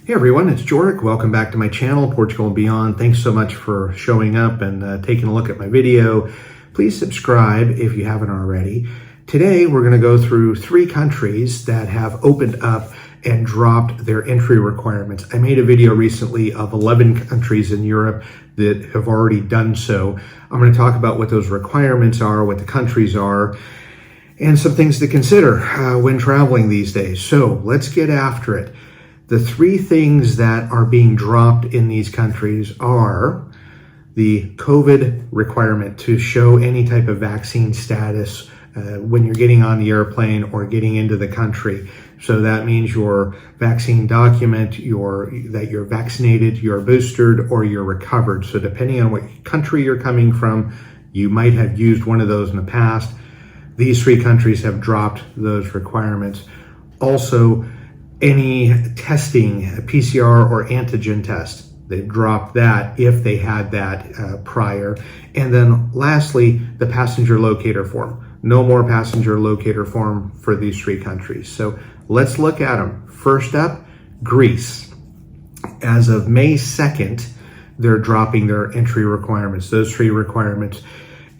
Hey everyone, it's Jorik. Welcome back to my channel, Portugal and Beyond. Thanks so much for showing up and taking a look at my video. Please subscribe if you haven't already. Today we're going to go through 3 countries that have opened up and dropped their entry requirements. I made a video recently of 11 countries in Europe that have already done so. I'm going to talk about what those requirements are, what the countries are, and some things to consider when traveling these days. So let's get after it. The 3 things that are being dropped in these countries are the COVID requirement to show any type of vaccine status when you're getting on the airplane or getting into the country. So that means your vaccine document, that you're vaccinated, you're boosted, or you're recovered. So depending on what country you're coming from, you might have used one of those in the past. These 3 countries have dropped those requirements. Also, any testing, PCR or antigen test, they've dropped that if they had that prior. And then lastly, the passenger locator form. No more passenger locator form for these 3 countries. So let's look at them. First up, Greece. As of May 2nd, they're dropping their entry requirements, those 3 requirements.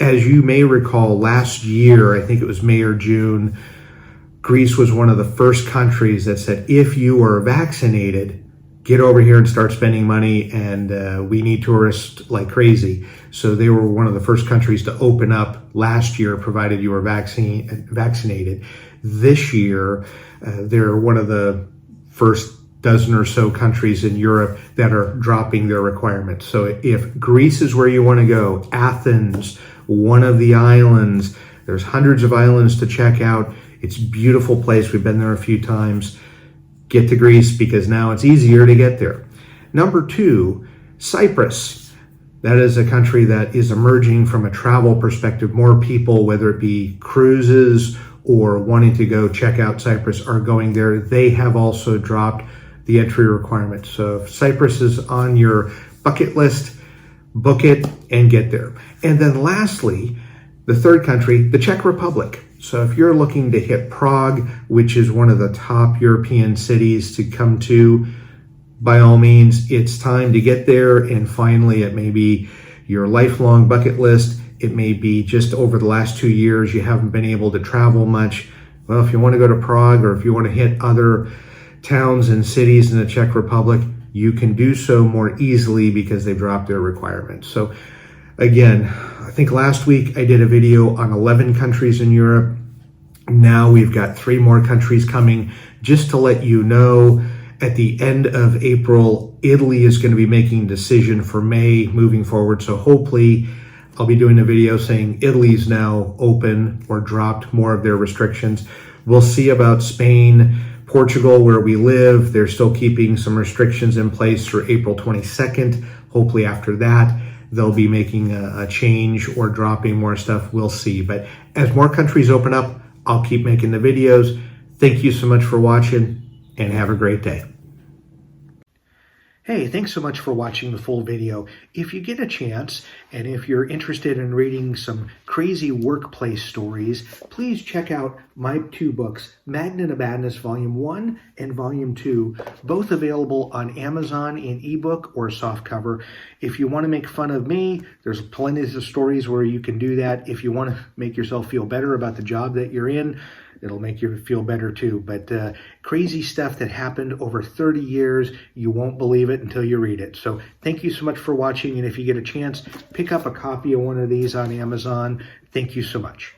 As you may recall, last year, I think it was May or June, Greece was one of the first countries that said, if you are vaccinated, get over here and start spending money, and we need tourists like crazy. So they were one of the first countries to open up last year, provided you were vaccinated. This year, they're one of the first dozen or so countries in Europe that are dropping their requirements. So if Greece is where you want to go, Athens, one of the islands, there's hundreds of islands to check out. It's a beautiful place. We've been there a few times. Get to Greece because now it's easier to get there. Number 2, Cyprus. That is a country that is emerging from a travel perspective. More people, whether it be cruises or wanting to go check out Cyprus, are going there. They have also dropped the entry requirements. So if Cyprus is on your bucket list, book it and get there. And then lastly, the 3rd country, the Czech Republic. So if you're looking to hit Prague, which is one of the top European cities to come to, by all means, it's time to get there. And finally, it may be your lifelong bucket list. It may be just over the last 2 years, you haven't been able to travel much. Well, if you want to go to Prague or if you want to hit other towns and cities in the Czech Republic, you can do so more easily because they've dropped their requirements. So again, I think last week I did a video on 11 countries in Europe. Now we've got 3 more countries coming. Just to let you know, at the end of April, Italy is going to be making a decision for May moving forward. So hopefully I'll be doing a video saying Italy's now open or dropped more of their restrictions. We'll see about Spain. Portugal, where we live, they're still keeping some restrictions in place through April 22nd. Hopefully after that, they'll be making a change or dropping more stuff. We'll see. But as more countries open up, I'll keep making the videos. Thank you so much for watching and have a great day. Hey, thanks so much for watching the full video. If you get a chance, and if you're interested in reading some crazy workplace stories, please check out my 2 books, Magnet of Madness Volume 1 and Volume 2, both available on Amazon in ebook or softcover. If you want to make fun of me, there's plenty of stories where you can do that. If you want to make yourself feel better about the job that you're in, it'll make you feel better too. But crazy stuff that happened over 30 years, you won't believe it until you read it. So thank you so much for watching. And if you get a chance, pick up a copy of one of these on Amazon. Thank you so much.